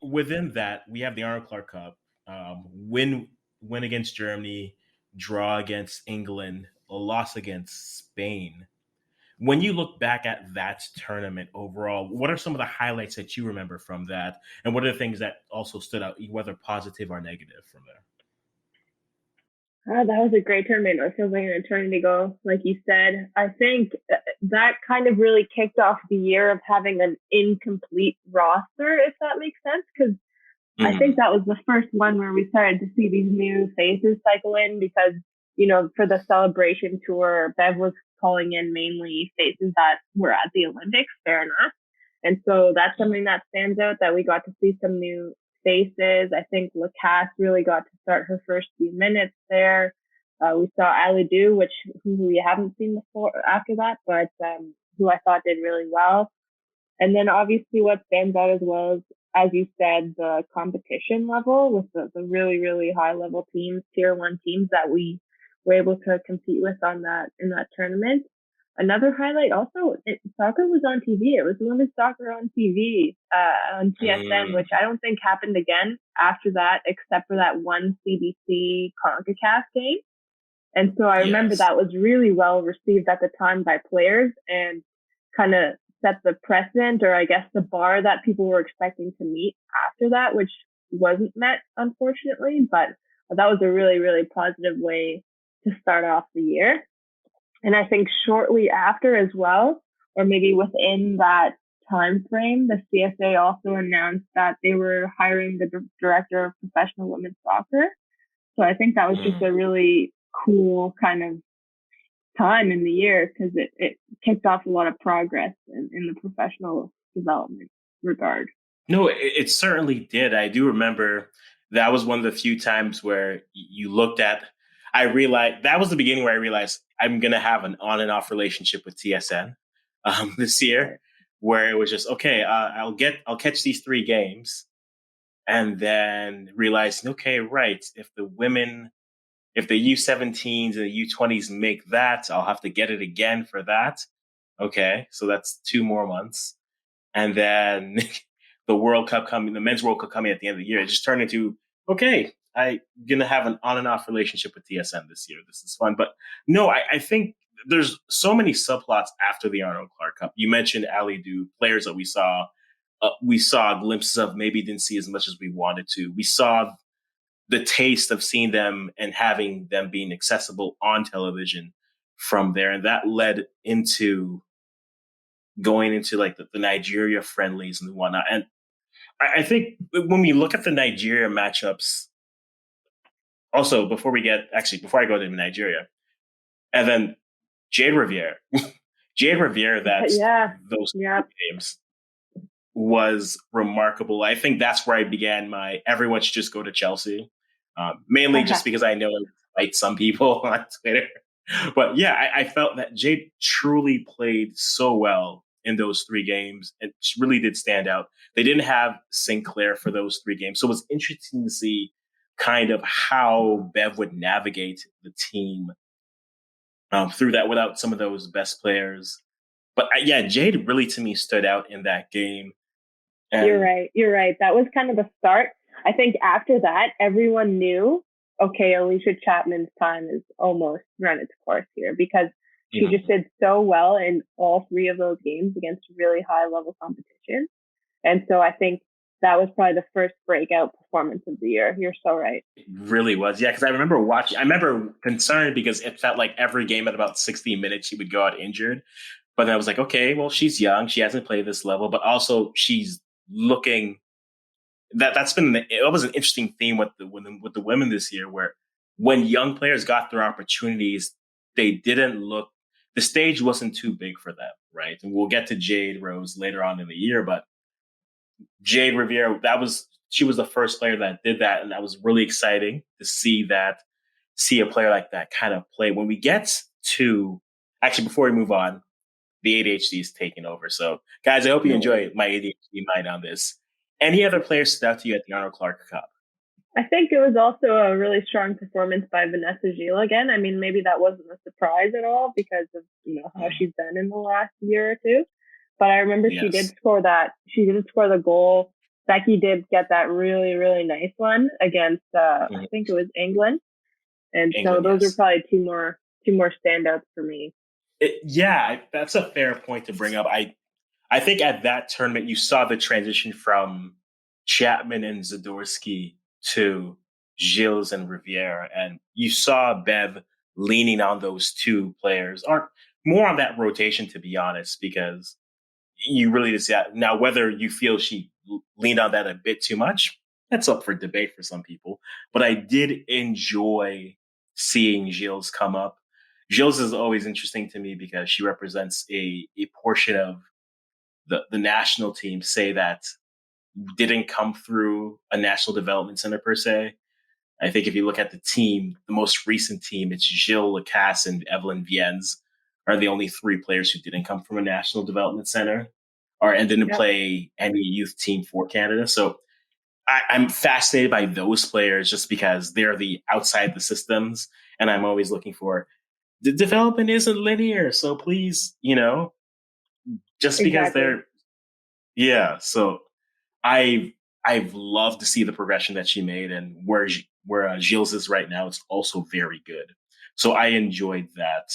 within that, we have the Arnold Clark Cup, win against Germany, draw against England, a loss against Spain. When you look back at that tournament overall, what are some of the highlights that you remember from that? And what are the things that also stood out, whether positive or negative from there? Oh, that was a great tournament. It feels like an eternity ago, like you said. I think that kind of really kicked off the year of having an incomplete roster, if that makes sense. Because I think Mm, that was the first one where we started to see these new faces cycle in because, for the celebration tour, Bev was calling in mainly faces that were at the Olympics, fair enough. And so that's something that stands out that we got to see some new faces. I think Lacasse really got to start her first few minutes there. We saw Ali Du, who we haven't seen before after that, but who I thought did really well. And then obviously what stands out as well as you said, the competition level with the really, really high level teams, tier one teams that we were able to compete with in that tournament. Another highlight also, soccer was on TV. It was women's soccer on TV, on TSN, which mm, I don't think happened again after that, except for that one CBC CONCACAF game. And so I remember yes. that was really well received at the time by players and kind of set the precedent, or I guess the bar that people were expecting to meet after that, which wasn't met, unfortunately. But that was a really, really positive way to start off the year. And I think shortly after as well, or maybe within that time frame, the CSA also announced that they were hiring the director of professional women's soccer. So I think that was just a Mm. really cool kind of time in the year because it kicked off a lot of progress in the professional development regard. No, it certainly did. I do remember that was one of the few times where you looked at. I realized that was the beginning where I realized I'm going to have an on and off relationship with TSN this year, where it was just okay. I'll catch these three games, and then realize okay, right. If the U17s and the U20s make that, I'll have to get it again for that. Okay, so that's 2 more months, and then the men's World Cup coming at the end of the year. It just turned into okay, I'm gonna have an on and off relationship with TSN this year. This is fun, but no, I think there's so many subplots after the Arnold Clark Cup. You mentioned Ali Du, players that we saw. We saw glimpses of, maybe didn't see as much as we wanted to. We saw the taste of seeing them and having them being accessible on television from there. And that led into going into like the Nigeria friendlies and whatnot. And I think when we look at the Nigeria matchups, also before I go to Nigeria, and then Jayde Riviere, Jayde Riviere, that's Yeah, those yeah, games was remarkable. I think that's where I began my everyone should just go to Chelsea, mainly just because I know it fight some people on Twitter. But yeah, I felt that Jayde truly played so well in those three games and she really did stand out. They didn't have Sinclair for those three games. So it was interesting to see kind of how Bev would navigate the team through that without some of those best players. But yeah, Jayde really to me stood out in that game. you're And right. You're right. That was kind of the start. I think after that, everyone knew, okay, Alicia Chapman's time is almost run its course here because she just mm, did so well in all three of those games against really high level competition. And so I think that was probably the first breakout performance of the year. You're so right. it really was. Yeah, because I remember watching, I remember concerned because it felt like every game at about 60 minutes she would go out injured. But then I was like, okay, well, she's young. She hasn't played this level, but also she's looking it was an interesting theme with the women this year, where when young players got their opportunities, they didn't look. The stage wasn't too big for them, right? And we'll get to Jayde Rose later on in the year, but Jayde Riviere, she was the first player that did that, and that was really exciting to see a player like that kind of play. When we get to actually before we move on, the ADHD is taking over. So, guys, I hope you No worries. enjoy my ADHD mind on this. Any other players stood out to you at the Arnold Clark Cup? I think it was also a really strong performance by Vanessa Gilles again. I mean, maybe that wasn't a surprise at all because of, how Mm, she's done in the last year or two. But I remember yes. she did score the goal Becky did get that really, really nice one against I Mhm. think it was England. And so England, those are yes. probably two more standouts for me. Yeah, that's a fair point to bring up. I think at that tournament you saw the transition from Chapman and Zadorsky to Giles and Riviere, and you saw Bev leaning on those two players, or more on that rotation, to be honest, because you really just yeah. Now, whether you feel she leaned on that a bit too much, that's up for debate for some people. But I did enjoy seeing Gilles come up. Gilles is always interesting to me because she represents a portion of the national team, say that didn't come through a national development center per se. I think if you look at the team, the most recent team, it's Gilles Lacasse and Evelyn Viens are the only three players who didn't come from a national development center or and didn't Yep, play any youth team for Canada. So I'm fascinated by those players just because they're the outside the systems, and I'm always looking for the development isn't linear. So please, just because exactly. they're yeah. So I I've loved to see the progression that she made, and where Gilles is right now, it's also very good. So I enjoyed that.